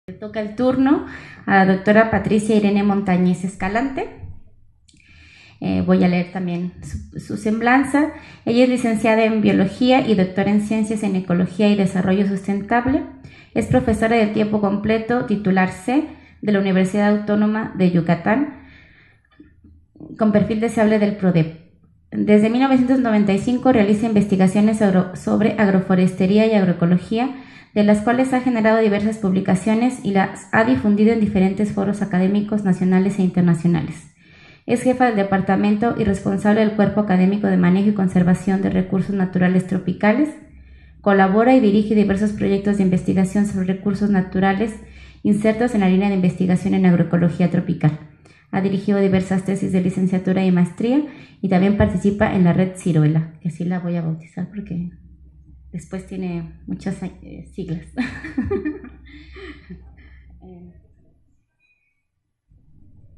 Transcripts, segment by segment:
Le toca el turno a la doctora Patricia Irene Montañez Escalante. Voy a leer también su semblanza. Ella es licenciada en Biología y doctora en Ciencias en Ecología y Desarrollo Sustentable. Es profesora de tiempo completo, titular C, de la Universidad Autónoma de Yucatán, con perfil deseable del PRODEP. Desde 1995 realiza investigaciones sobre agroforestería y agroecología, de las cuales ha generado diversas publicaciones y las ha difundido en diferentes foros académicos nacionales e internacionales. Es jefa del departamento y responsable del Cuerpo Académico de Manejo y Conservación de Recursos Naturales Tropicales. Colabora y dirige diversos proyectos de investigación sobre recursos naturales insertos en la línea de investigación en agroecología tropical. Ha dirigido diversas tesis de licenciatura y maestría y también participa en la red Ciruela, que así la voy a bautizar porque después tiene muchas siglas.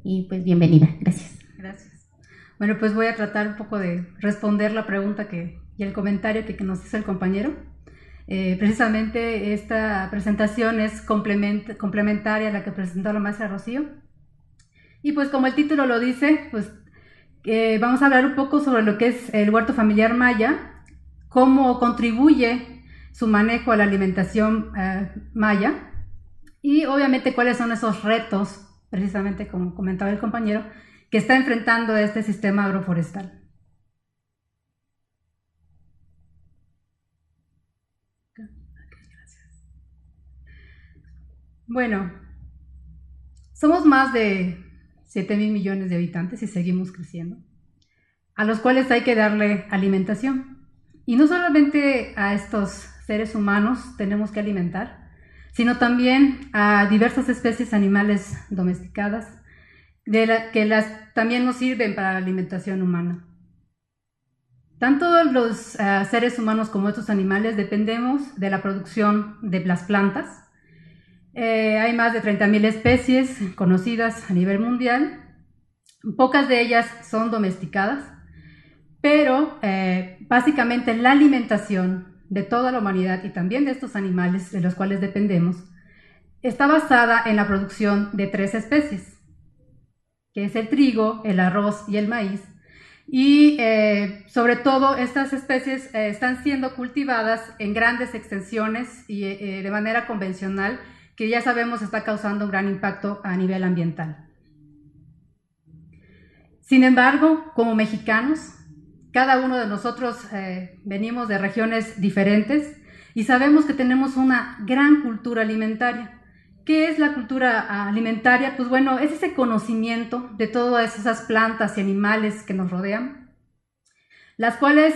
Y pues bienvenida, gracias. Gracias. Bueno, pues voy a tratar un poco de responder la pregunta y el comentario que nos hizo el compañero. Precisamente esta presentación es complementaria a la que presentó la maestra Rocío. Y pues como el título lo dice, pues vamos a hablar un poco sobre lo que es el huerto familiar maya, cómo contribuye su manejo a la alimentación maya y obviamente cuáles son esos retos, precisamente como comentaba el compañero, que está enfrentando este sistema agroforestal. Bueno, somos más de 7,000 millones de habitantes y seguimos creciendo, a los cuales hay que darle alimentación. Y no solamente a estos seres humanos tenemos que alimentar, sino también a diversas especies animales domesticadas, que también nos sirven para la alimentación humana. Tanto los seres humanos como estos animales dependemos de la producción de las plantas. Hay más de 30,000 especies conocidas a nivel mundial. Pocas de ellas son domesticadas, pero básicamente la alimentación de toda la humanidad y también de estos animales de los cuales dependemos está basada en la producción de 3 especies, que es el trigo, el arroz y el maíz. Y sobre todo estas especies están siendo cultivadas en grandes extensiones y de manera convencional, que ya sabemos está causando un gran impacto a nivel ambiental. Sin embargo, como mexicanos, cada uno de nosotros venimos de regiones diferentes y sabemos que tenemos una gran cultura alimentaria. ¿Qué es la cultura alimentaria? Pues bueno, es ese conocimiento de todas esas plantas y animales que nos rodean, las cuales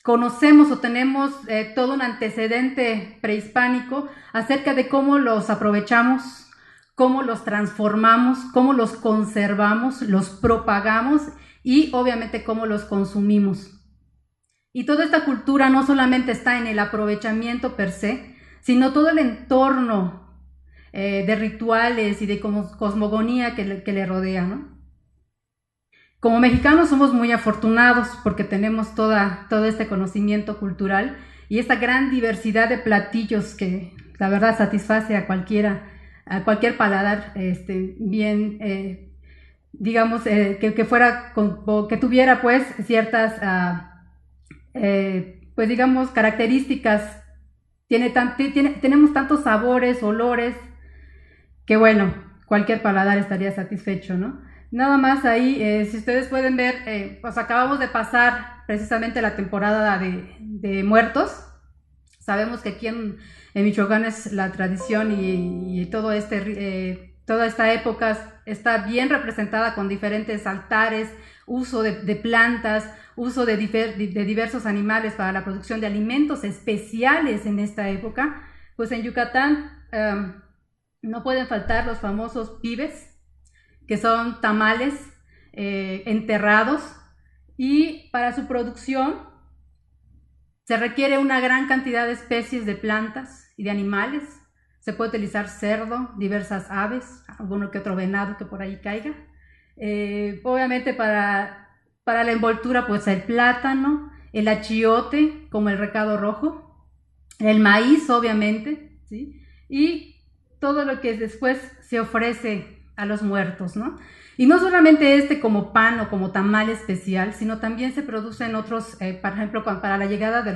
conocemos o tenemos todo un antecedente prehispánico acerca de cómo los aprovechamos, cómo los transformamos, cómo los conservamos, los propagamos y obviamente cómo los consumimos. Y toda esta cultura no solamente está en el aprovechamiento per se, sino todo el entorno de rituales y de cosmogonía que le rodea, ¿no? Como mexicanos somos muy afortunados porque tenemos todo este conocimiento cultural y esta gran diversidad de platillos que la verdad satisface a cualquier paladar bien, digamos, que tuviera pues ciertas, pues digamos, características. Tenemos tantos sabores, olores, que bueno, cualquier paladar estaría satisfecho, ¿no? Nada más ahí, si ustedes pueden ver, pues acabamos de pasar precisamente la temporada de muertos. Sabemos que aquí en Michoacán es la tradición y toda esta época está bien representada con diferentes altares, uso de plantas, uso de diversos animales para la producción de alimentos especiales en esta época. Pues en Yucatán no pueden faltar los famosos pibes, que son tamales enterrados, y para su producción se requiere una gran cantidad de especies de plantas y de animales. Se puede utilizar cerdo, diversas aves, alguno que otro venado que por ahí caiga. Obviamente para la envoltura pues el plátano, el achiote como el recado rojo, el maíz obviamente, ¿sí? Y todo lo que después se ofrece a los muertos, ¿no? Y no solamente como pan o como tamal especial, sino también se producen otros, por ejemplo, para la llegada de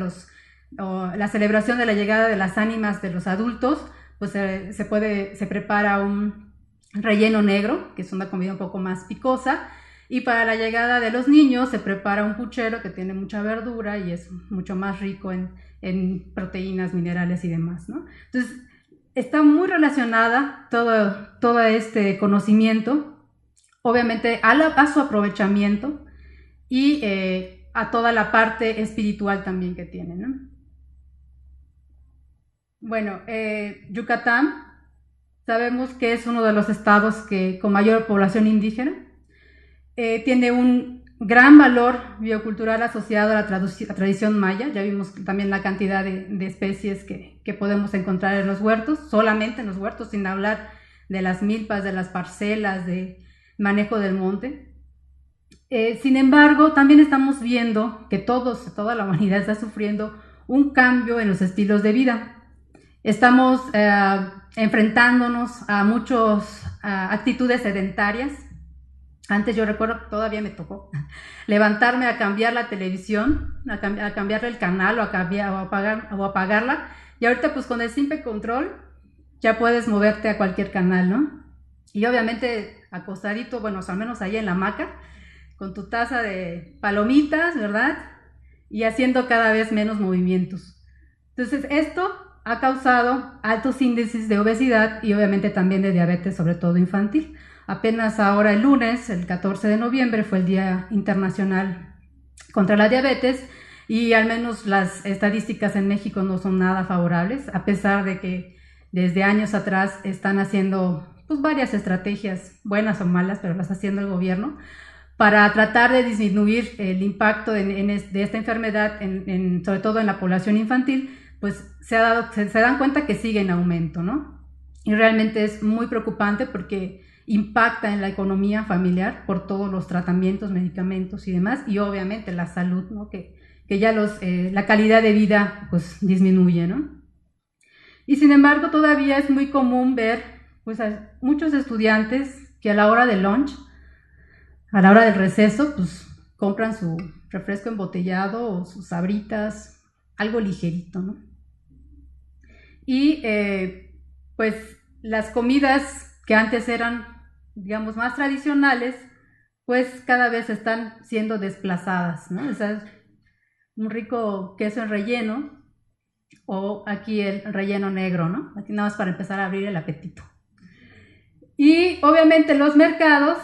la celebración de la llegada de las ánimas de los adultos, pues se prepara un relleno negro, que es una comida un poco más picosa, y para la llegada de los niños se prepara un puchero que tiene mucha verdura y es mucho más rico en proteínas, minerales y demás, ¿no? Entonces, está muy relacionada todo este conocimiento, obviamente a su aprovechamiento y a toda la parte espiritual también que tiene, ¿no? Bueno, Yucatán sabemos que es uno de los estados con mayor población indígena. Tiene un gran valor biocultural asociado a la tradición maya. Ya vimos también la cantidad de especies que podemos encontrar en los huertos, solamente en los huertos, sin hablar de las milpas, de las parcelas, de manejo del monte. Sin embargo, también estamos viendo que toda la humanidad está sufriendo un cambio en los estilos de vida. Estamos enfrentándonos a muchas actitudes sedentarias. Antes yo recuerdo, todavía me tocó levantarme a cambiar la televisión, a cambiarle el canal o apagarla. Y ahorita pues con el simple control ya puedes moverte a cualquier canal, ¿no? Y obviamente acostadito, bueno, al menos ahí en la hamaca, con tu taza de palomitas, ¿verdad? Y haciendo cada vez menos movimientos. Entonces esto ha causado altos índices de obesidad y obviamente también de diabetes, sobre todo infantil. Apenas ahora el lunes, el 14 de noviembre, fue el Día Internacional contra la Diabetes y al menos las estadísticas en México no son nada favorables, a pesar de que desde años atrás están haciendo pues, varias estrategias, buenas o malas, pero las está haciendo el gobierno, para tratar de disminuir el impacto de esta enfermedad, sobre todo en la población infantil, pues se dan cuenta que sigue en aumento, ¿no? Y realmente es muy preocupante porque impacta en la economía familiar por todos los tratamientos, medicamentos y demás, y obviamente la salud, ¿no? Que ya la calidad de vida pues disminuye, ¿no? Y sin embargo todavía es muy común ver pues a muchos estudiantes que a la hora del lunch, a la hora del receso, pues compran su refresco embotellado o sus sabritas, algo ligerito, ¿no? Y pues las comidas que antes eran, digamos, más tradicionales, pues cada vez están siendo desplazadas, ¿no? O sea, un rico queso en relleno o aquí el relleno negro, ¿no? Aquí nada más para empezar a abrir el apetito. Y obviamente los mercados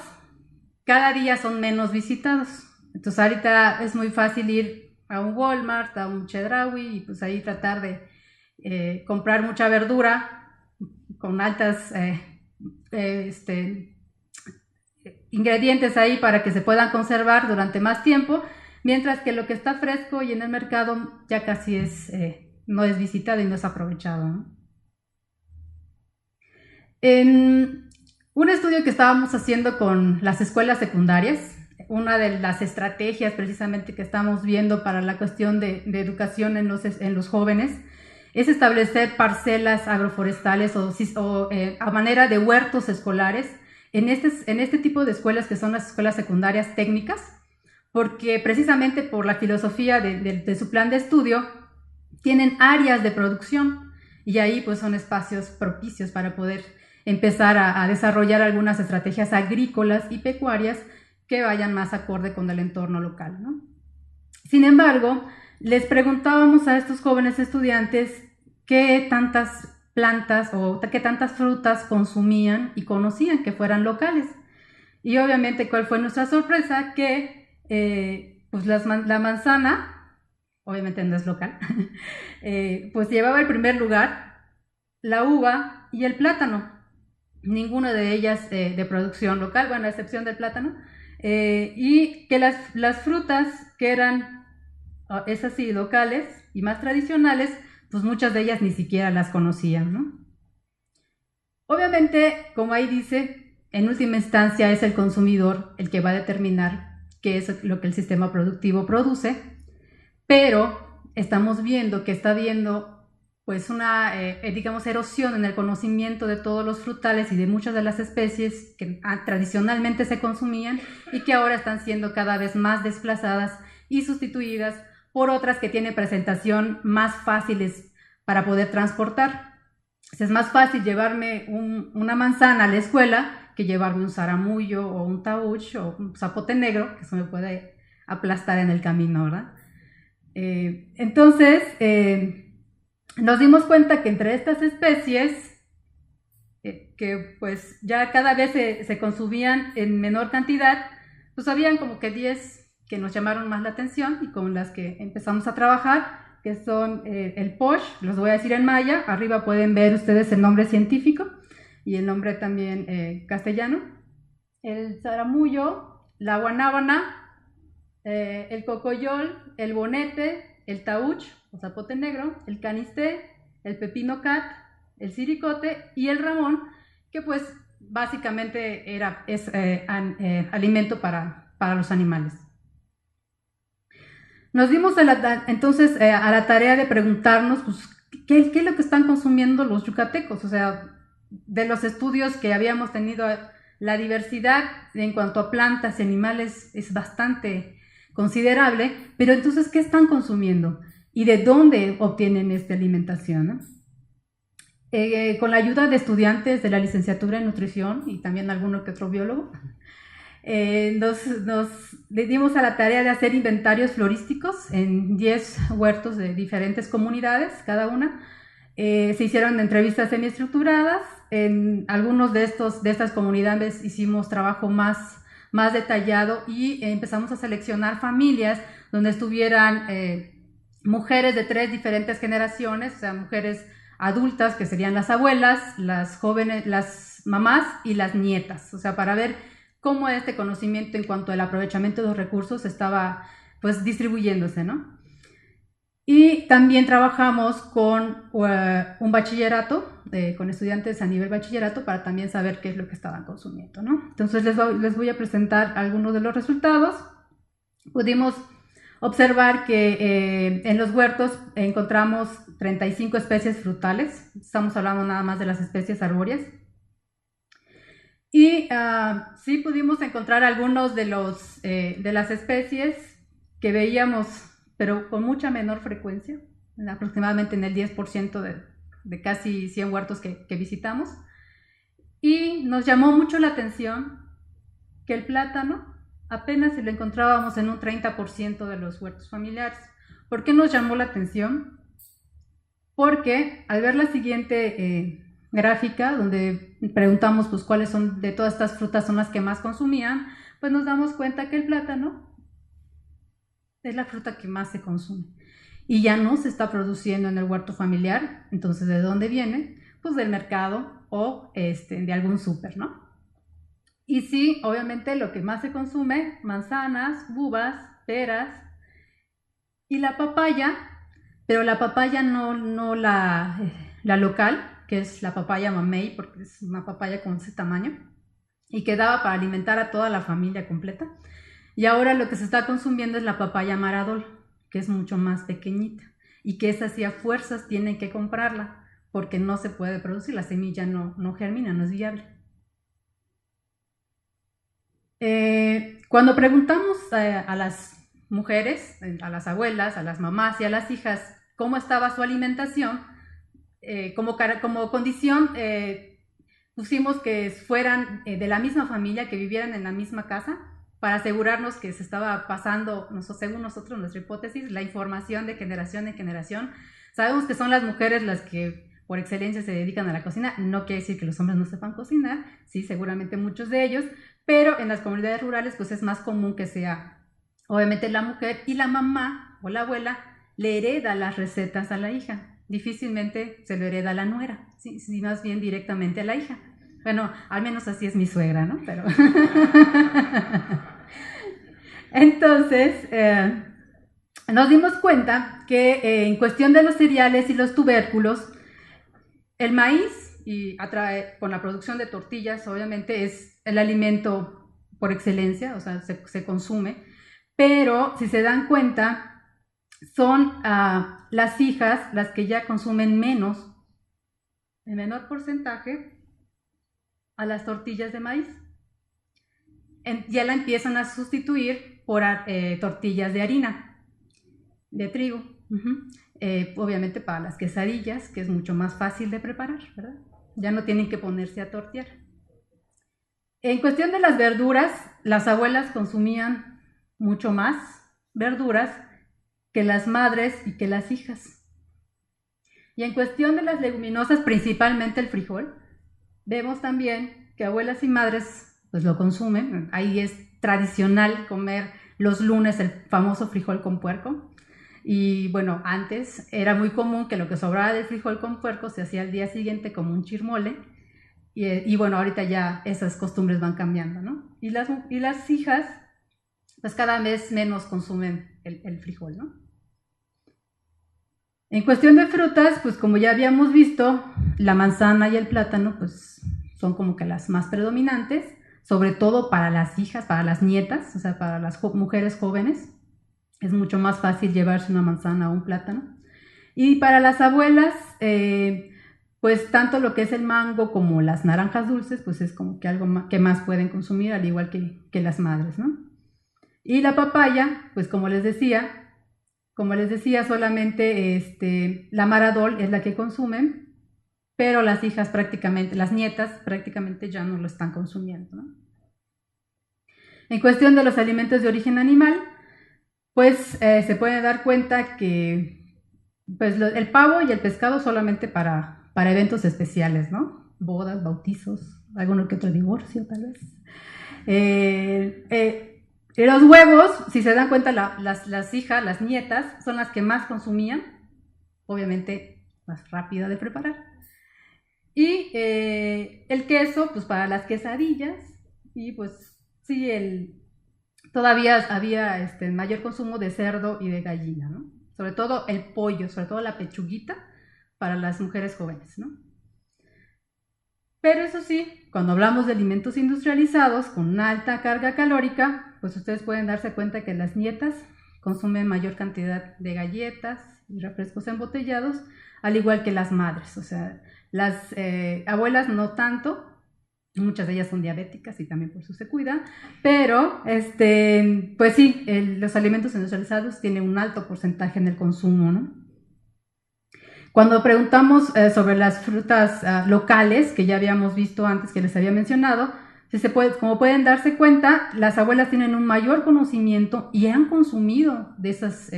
cada día son menos visitados. Entonces ahorita es muy fácil ir a un Walmart, a un Chedraui y pues ahí tratar de comprar mucha verdura con altas ingredientes ahí para que se puedan conservar durante más tiempo, mientras que lo que está fresco y en el mercado ya casi no es visitado y no es aprovechado, ¿no? En un estudio que estábamos haciendo con las escuelas secundarias, una de las estrategias precisamente que estamos viendo para la cuestión de educación en los jóvenes es establecer parcelas agroforestales a manera de huertos escolares en este tipo de escuelas que son las escuelas secundarias técnicas, porque precisamente por la filosofía de su plan de estudio tienen áreas de producción y ahí pues son espacios propicios para poder empezar a desarrollar algunas estrategias agrícolas y pecuarias que vayan más acorde con el entorno local, ¿no? Sin embargo, les preguntábamos a estos jóvenes estudiantes qué tantas plantas o qué tantas frutas consumían y conocían que fueran locales. Y obviamente, ¿cuál fue nuestra sorpresa? Que pues la manzana, obviamente no es local, pues llevaba el primer lugar, la uva y el plátano. Ninguna de ellas de producción local, bueno, a excepción del plátano. Y que las frutas que eran esas sí locales y más tradicionales, pues muchas de ellas ni siquiera las conocían, ¿no? Obviamente, como ahí dice, en última instancia es el consumidor el que va a determinar qué es lo que el sistema productivo produce, pero estamos viendo que está habiendo pues una, digamos, erosión en el conocimiento de todos los frutales y de muchas de las especies que tradicionalmente se consumían y que ahora están siendo cada vez más desplazadas y sustituidas por otras que tienen presentación más fáciles para poder transportar. Es más fácil llevarme una manzana a la escuela que llevarme un zaramullo o un tauch o un zapote negro, que eso me puede aplastar en el camino, ¿verdad? Entonces, nos dimos cuenta que entre estas especies, que pues ya cada vez se consumían en menor cantidad, pues habían como que 10 que nos llamaron más la atención y con las que empezamos a trabajar, que son el posh, los voy a decir en maya, arriba pueden ver ustedes el nombre científico y el nombre también castellano, el zaramullo, la guanábana, el cocoyol, el bonete, el tauch o zapote negro, el canisté, el pepino cat, el siricote y el ramón, que pues básicamente es alimento para los animales. Nos dimos entonces a la tarea de preguntarnos pues, ¿qué es lo que están consumiendo los yucatecos? O sea, de los estudios que habíamos tenido, la diversidad en cuanto a plantas y animales es bastante considerable, pero entonces, ¿qué están consumiendo? ¿Y de dónde obtienen esta alimentación? ¿No? Con la ayuda de estudiantes de la licenciatura en nutrición y también alguno que otro biólogo, nos dimos a la tarea de hacer inventarios florísticos en 10 huertos de diferentes comunidades, cada una. Se hicieron entrevistas semiestructuradas. En algunos de estas comunidades hicimos trabajo más detallado y empezamos a seleccionar familias donde estuvieran mujeres de 3 diferentes generaciones, o sea, mujeres adultas que serían las abuelas, las jóvenes, las mamás y las nietas, o sea, para ver cómo este conocimiento en cuanto al aprovechamiento de los recursos estaba pues distribuyéndose, ¿no? Y también trabajamos con un bachillerato, con estudiantes a nivel bachillerato para también saber qué es lo que estaban consumiendo, ¿no? Entonces les voy a presentar algunos de los resultados. Pudimos observar que en los huertos encontramos 35 especies frutales, estamos hablando nada más de las especies arbóreas, y sí pudimos encontrar algunos de las especies que veíamos, pero con mucha menor frecuencia, aproximadamente en el 10% de casi 100 huertos que visitamos. Y nos llamó mucho la atención que el plátano apenas se lo encontrábamos en un 30% de los huertos familiares. ¿Por qué nos llamó la atención? Porque al ver la siguiente gráfica, donde preguntamos pues cuáles son de todas estas frutas son las que más consumían, pues nos damos cuenta que el plátano es la fruta que más se consume y ya no se está produciendo en el huerto familiar. Entonces, ¿de dónde viene? Pues del mercado o de algún súper, ¿no? Y sí, obviamente lo que más se consume, manzanas, uvas, peras y la papaya, pero la papaya no la local, que es la papaya mamey, porque es una papaya con ese tamaño y que daba para alimentar a toda la familia completa. Y ahora lo que se está consumiendo es la papaya maradol, que es mucho más pequeñita y que esa sí a fuerzas tienen que comprarla porque no se puede producir, la semilla no germina, no es viable. Cuando preguntamos a las mujeres, a las abuelas, a las mamás y a las hijas cómo estaba su alimentación, como condición pusimos que fueran de la misma familia, que vivieran en la misma casa, para asegurarnos que se estaba pasando, según nosotros, nuestra hipótesis, la información de generación en generación. Sabemos que son las mujeres las que por excelencia se dedican a la cocina, no quiere decir que los hombres no sepan cocinar, sí, seguramente muchos de ellos, pero en las comunidades rurales pues es más común que sea obviamente la mujer, y la mamá o la abuela le hereda las recetas a la hija. Difícilmente se lo hereda a la nuera, sí, más bien directamente a la hija. Bueno, al menos así es mi suegra, ¿no? Pero entonces, nos dimos cuenta que en cuestión de los cereales y los tubérculos, el maíz, con la producción de tortillas, obviamente es el alimento por excelencia, o sea, se consume, pero si se dan cuenta, son las hijas las que ya consumen menos, en menor porcentaje, a las tortillas de maíz. Ya la empiezan a sustituir por tortillas de harina, de trigo. Obviamente para las quesadillas, que es mucho más fácil de preparar, ¿verdad? Ya no tienen que ponerse a tortear. En cuestión de las verduras, las abuelas consumían mucho más verduras que las madres y que las hijas. Y en cuestión de las leguminosas, principalmente el frijol, vemos también que abuelas y madres pues lo consumen. Ahí es tradicional comer los lunes el famoso frijol con puerco. Y bueno, antes era muy común que lo que sobraba del frijol con puerco se hacía al día siguiente como un chirmole. Y bueno, ahorita ya esas costumbres van cambiando, ¿no? Y las hijas, pues cada vez menos consumen el frijol, ¿no? En cuestión de frutas, pues como ya habíamos visto, la manzana y el plátano, pues son como que las más predominantes, sobre todo para las hijas, para las nietas, o sea, para las mujeres jóvenes. Es mucho más fácil llevarse una manzana o un plátano. Y para las abuelas, pues tanto lo que es el mango como las naranjas dulces, pues es como que algo que más pueden consumir, al igual que las madres, ¿no? Y la papaya, pues como les decía, solamente la Maradol es la que consumen, pero las hijas prácticamente, las nietas prácticamente ya no lo están consumiendo, ¿no? En cuestión de los alimentos de origen animal, pues se puede dar cuenta que pues, el pavo y el pescado solamente para eventos especiales, ¿no? Bodas, bautizos, alguno que otro divorcio tal vez. Los huevos, si se dan cuenta, las hijas, las nietas, son las que más consumían, obviamente más rápida de preparar. Y el queso, pues para las quesadillas, y pues sí, todavía había mayor consumo de cerdo y de gallina, ¿no? Sobre todo el pollo, sobre todo la pechuguita para las mujeres jóvenes, ¿no? Pero eso sí, cuando hablamos de alimentos industrializados con una alta carga calórica, pues ustedes pueden darse cuenta que las nietas consumen mayor cantidad de galletas y refrescos embotellados, al igual que las madres. O sea, las abuelas no tanto, muchas de ellas son diabéticas y también por eso se cuidan, pero pues sí, los alimentos industrializados tienen un alto porcentaje en el consumo, ¿no? Cuando preguntamos sobre las frutas locales, que ya habíamos visto antes que les había mencionado, como pueden darse cuenta, las abuelas tienen un mayor conocimiento y han consumido de esas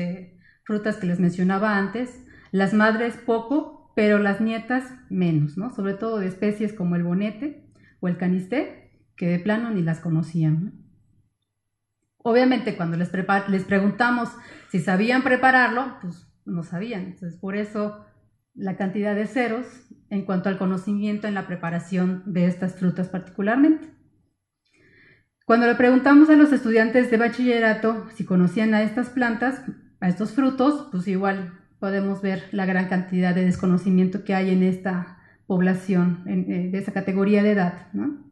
frutas que les mencionaba antes, las madres poco, pero las nietas menos, ¿no? Sobre todo de especies como el bonete o el canisté, que de plano ni las conocían, ¿no? Obviamente cuando les preguntamos si sabían prepararlo, pues no sabían, entonces por eso la cantidad de ceros en cuanto al conocimiento en la preparación de estas frutas particularmente. Cuando le preguntamos a los estudiantes de bachillerato si conocían a estas plantas, a estos frutos, pues igual podemos ver la gran cantidad de desconocimiento que hay en esta población, de esa categoría de edad, ¿no?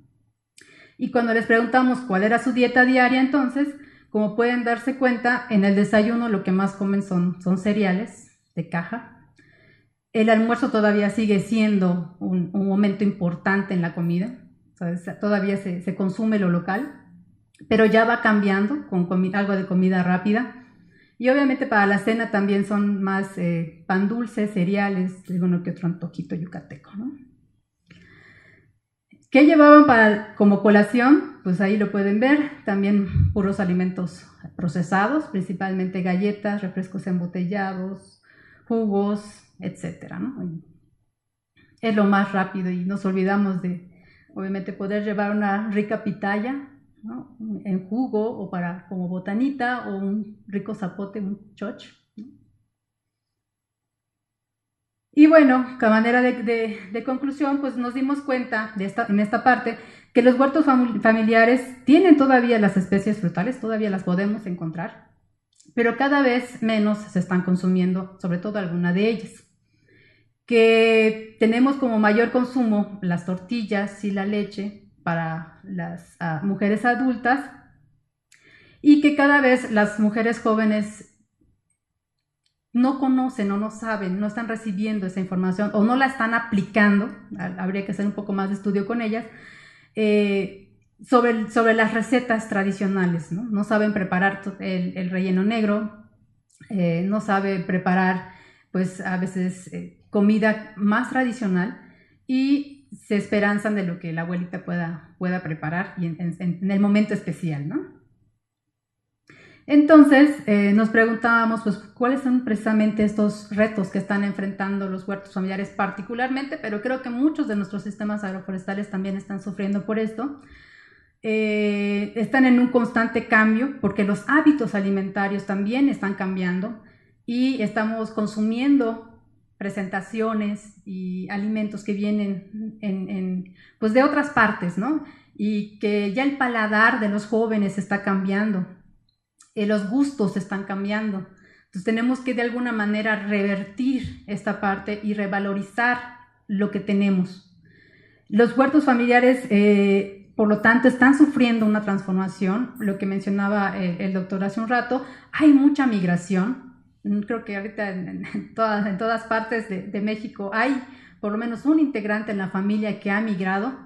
Y cuando les preguntamos cuál era su dieta diaria, entonces, como pueden darse cuenta, en el desayuno lo que más comen son cereales de caja. El almuerzo todavía sigue siendo un momento importante en la comida, o sea, todavía se consume lo local, pero ya va cambiando con algo de comida rápida. Y obviamente para la cena también son más pan dulce, cereales, alguno que otro antojito yucateco, ¿no? ¿Qué llevaban como colación? Pues ahí lo pueden ver, también puros alimentos procesados, principalmente galletas, refrescos embotellados, jugos, etcétera, ¿no? Es lo más rápido y nos olvidamos de, obviamente, poder llevar una rica pitaya, ¿no? En jugo o como botanita o un rico zapote, un choch, ¿no? Y bueno, a manera de conclusión, pues nos dimos cuenta en esta parte que los huertos familiares tienen todavía las especies frutales, todavía las podemos encontrar, pero cada vez menos se están consumiendo, sobre todo alguna de ellas. Que tenemos como mayor consumo las tortillas y la leche para las mujeres adultas y que cada vez las mujeres jóvenes no conocen o no saben, no están recibiendo esa información o no la están aplicando, habría que hacer un poco más de estudio con ellas, sobre las recetas tradicionales, ¿no? No saben preparar el relleno negro, no saben preparar, pues a veces comida más tradicional y se esperanzan de lo que la abuelita pueda preparar y en el momento especial, ¿no? Entonces nos preguntábamos, pues, ¿cuáles son precisamente estos retos que están enfrentando los huertos familiares particularmente? Pero creo que muchos de nuestros sistemas agroforestales también están sufriendo por esto. Están en un constante cambio porque los hábitos alimentarios también están cambiando y estamos consumiendo presentaciones y alimentos que vienen pues de otras partes, ¿no? Y que ya el paladar de los jóvenes está cambiando. Los gustos están cambiando. Entonces tenemos que de alguna manera revertir esta parte y revalorizar lo que tenemos. Los huertos familiares, por lo tanto, están sufriendo una transformación. Lo que mencionaba el doctor hace un rato, hay mucha migración. Creo que ahorita en todas partes de México hay por lo menos un integrante en la familia que ha migrado.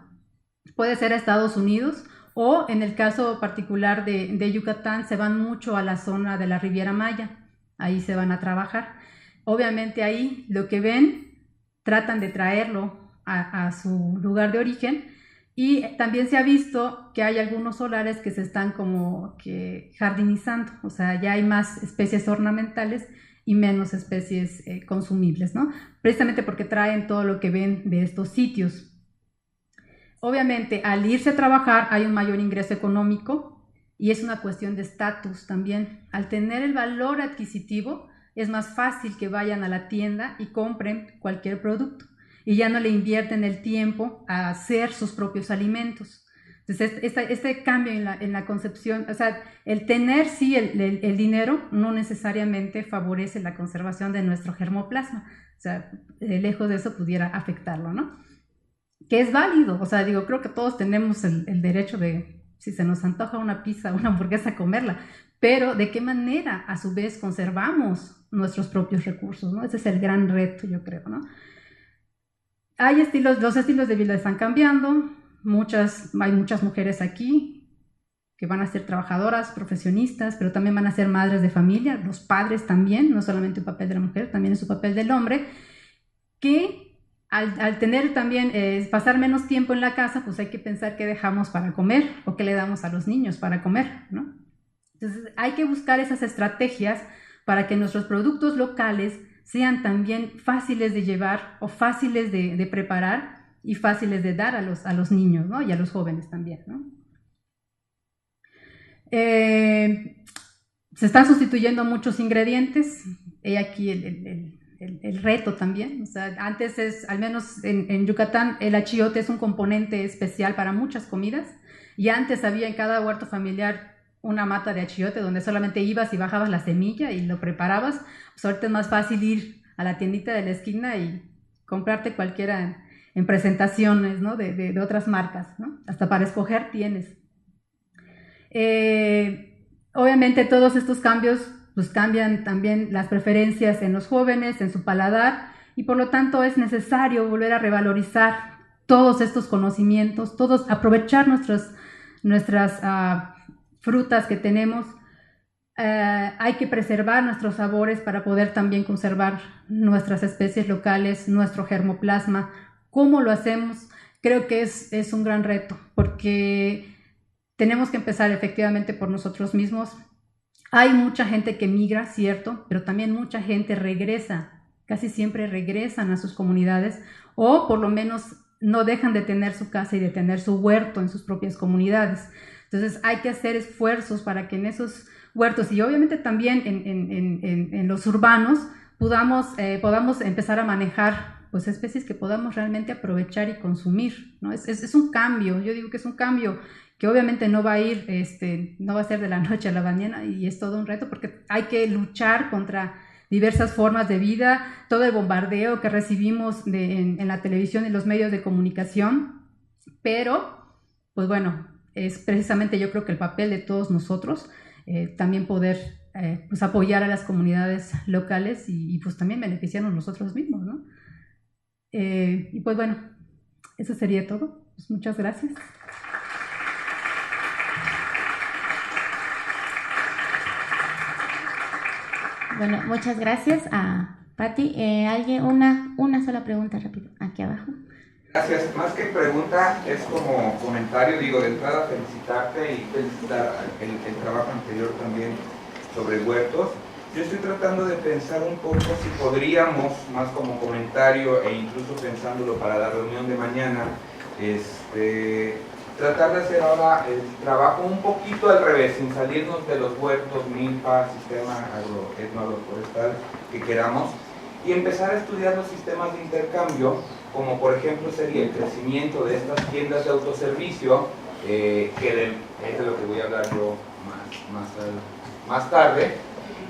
Puede ser a Estados Unidos, o en el caso particular de Yucatán, se van mucho a la zona de la Riviera Maya, ahí se van a trabajar. Obviamente ahí lo que ven, tratan de traerlo a su lugar de origen, y también se ha visto que hay algunos solares que se están como que jardinizando, o sea, ya hay más especies ornamentales y menos especies consumibles, ¿no? Precisamente porque traen todo lo que ven de estos sitios. Obviamente, al irse a trabajar hay un mayor ingreso económico y es una cuestión de estatus también. Al tener el valor adquisitivo, es más fácil que vayan a la tienda y compren cualquier producto y ya no le invierten el tiempo a hacer sus propios alimentos. Entonces, este cambio en la concepción, o sea, el tener sí el dinero no necesariamente favorece la conservación de nuestro germoplasma. O sea, lejos de eso pudiera afectarlo, ¿no? Que es válido, o sea, digo, creo que todos tenemos el derecho de, si se nos antoja una pizza o una hamburguesa, comerla, pero ¿de qué manera a su vez conservamos nuestros propios recursos, ¿no? Ese es el gran reto, yo creo, ¿no? Los estilos de vida están cambiando, hay muchas mujeres aquí que van a ser trabajadoras, profesionistas, pero también van a ser madres de familia, los padres también, no solamente un papel de la mujer, también es un papel del hombre, que al tener también, pasar menos tiempo en la casa, pues hay que pensar qué dejamos para comer o qué le damos a los niños para comer, ¿no? Entonces hay que buscar esas estrategias para que nuestros productos locales sean también fáciles de llevar o fáciles de preparar y fáciles de dar a los niños, ¿no? Y a los jóvenes también, ¿no? Se están sustituyendo muchos ingredientes. He aquí el reto también, o sea, antes al menos en Yucatán, el achiote es un componente especial para muchas comidas, y antes había en cada huerto familiar una mata de achiote donde solamente ibas y bajabas la semilla y lo preparabas. Pues ahorita es más fácil ir a la tiendita de la esquina y comprarte cualquiera en presentaciones, ¿no? de otras marcas, ¿no? Hasta para escoger tienes. Obviamente todos estos cambios pues cambian también las preferencias en los jóvenes, en su paladar, y por lo tanto es necesario volver a revalorizar todos estos conocimientos, aprovechar nuestras frutas que tenemos. Hay que preservar nuestros sabores para poder también conservar nuestras especies locales, nuestro germoplasma. ¿Cómo lo hacemos? Creo que es un gran reto, porque tenemos que empezar efectivamente por nosotros mismos. Hay mucha gente que migra, cierto, pero también mucha gente regresa, casi siempre regresan a sus comunidades, o por lo menos no dejan de tener su casa y de tener su huerto en sus propias comunidades. Entonces hay que hacer esfuerzos para que en esos huertos, y obviamente también en los urbanos, podamos empezar a manejar pues especies que podamos realmente aprovechar y consumir, ¿no? Es un cambio, yo digo que es un cambio que obviamente no va a ir, no va a ser de la noche a la mañana, y es todo un reto porque hay que luchar contra diversas formas de vida, todo el bombardeo que recibimos en la televisión y los medios de comunicación, pero pues bueno, es precisamente yo creo que el papel de todos nosotros también poder pues apoyar a las comunidades locales y pues también beneficiarnos nosotros mismos, ¿no? Y pues bueno, eso sería todo. Pues muchas gracias. Bueno, muchas gracias a Patti. ¿Alguien? Una sola pregunta rápido, aquí abajo. Gracias. Más que pregunta, es como comentario. Digo, de entrada felicitarte y felicitar el trabajo anterior también sobre huertos. Yo estoy tratando de pensar un poco si podríamos, más como comentario e incluso pensándolo para la reunión de mañana, tratar de hacer ahora el trabajo un poquito al revés, sin salirnos de los huertos, milpa, sistema etnoagroforestal que queramos, y empezar a estudiar los sistemas de intercambio, como por ejemplo sería el crecimiento de estas tiendas de autoservicio, es de lo que voy a hablar yo más tarde,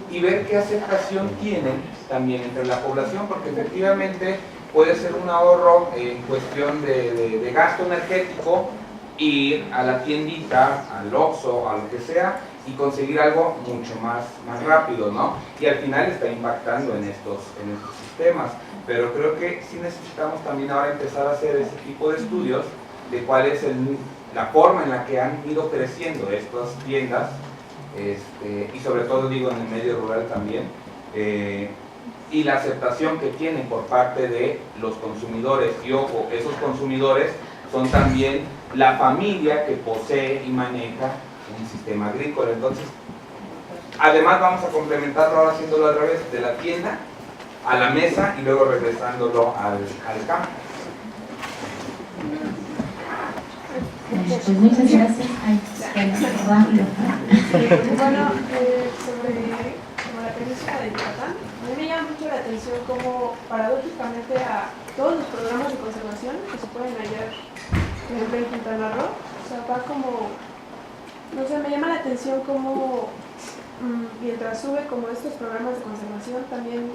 y ver qué aceptación tienen también entre la población, porque efectivamente puede ser un ahorro en cuestión de gasto energético, ir a la tiendita, al Oxxo, a lo que sea, y conseguir algo mucho más rápido, ¿no? Y al final está impactando en estos sistemas. Pero creo que sí necesitamos también ahora empezar a hacer ese tipo de estudios de cuál es la forma en la que han ido creciendo estas tiendas, y sobre todo digo en el medio rural también, y la aceptación que tienen por parte de los consumidores. Y ojo, esos consumidores son también la familia que posee y maneja un sistema agrícola. Entonces, además vamos a complementarlo ahora haciéndolo al revés, de la tienda a la mesa y luego regresándolo al campo. Pues muchas gracias. Rápido. Bueno, sobre la península de Yucatán, a mí me llama mucho la atención cómo paradójicamente a todos los programas de conservación que se pueden hallar, por ejemplo, en Quintana Roo, o sea, va como, no sé, me llama la atención cómo mientras sube como estos programas de conservación también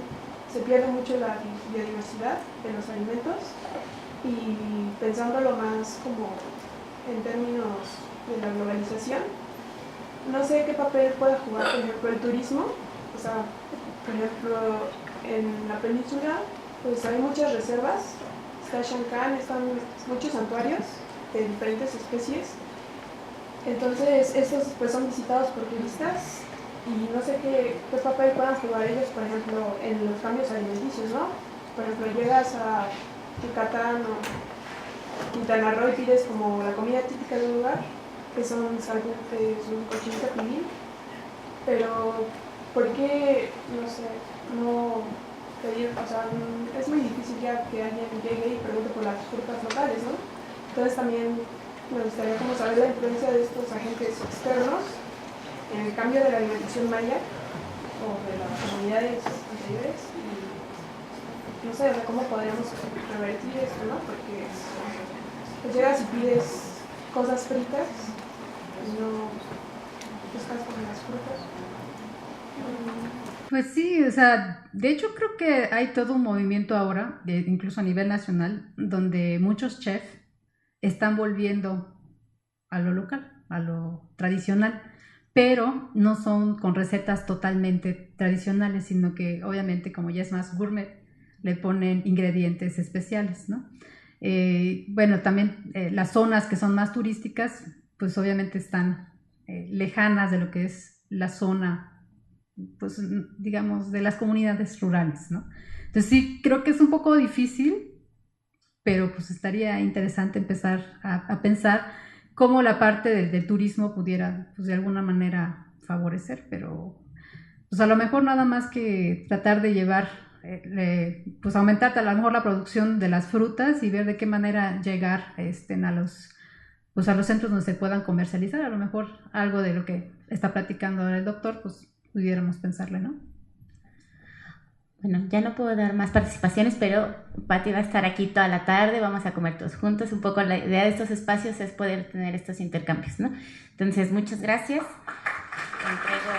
se pierde mucho la biodiversidad de los alimentos, y pensándolo más como en términos de la globalización, no sé qué papel puede jugar, por ejemplo, el turismo. O sea, por ejemplo, en la península pues hay muchas reservas, está Shankan, están muchos santuarios de diferentes especies, entonces estos pues son visitados por turistas, y no sé qué papel puedan jugar ellos, por ejemplo, en los cambios alimenticios, ¿no? Por ejemplo, llegas a Yucatán o Quintana Roo y pides como la comida típica del lugar, que son un cochinita pibil, pero ¿por qué, no sé, no pedir? O sea, es muy difícil ya que alguien llegue y pregunte por las frutas locales, ¿no? Entonces también me gustaría como saber la influencia de estos agentes externos en el cambio de la alimentación maya o de las comunidades anteriores, y no sé, o sea, cómo podríamos revertir esto, ¿no? Porque pues llegas y pides cosas fritas y no buscas con las frutas. Pues sí, o sea, de hecho creo que hay todo un movimiento ahora, incluso a nivel nacional, donde muchos chefs están volviendo a lo local, a lo tradicional, pero no son con recetas totalmente tradicionales, sino que obviamente como ya es más gourmet, le ponen ingredientes especiales, ¿no? Bueno, también las zonas que son más turísticas, pues obviamente están lejanas de lo que es la zona, pues digamos, de las comunidades rurales, ¿no? Entonces sí, creo que es un poco difícil, pero pues estaría interesante empezar a pensar cómo la parte del turismo pudiera, pues de alguna manera favorecer, pero pues a lo mejor nada más que tratar de llevar, pues aumentar a lo mejor la producción de las frutas y ver de qué manera llegar a los centros donde se puedan comercializar. A lo mejor algo de lo que está platicando ahora el doctor, pues pudiéramos pensarle, ¿no? Bueno, ya no puedo dar más participaciones, pero Patti va a estar aquí toda la tarde, vamos a comer todos juntos. Un poco la idea de estos espacios es poder tener estos intercambios, ¿no? Entonces, muchas gracias. Entrego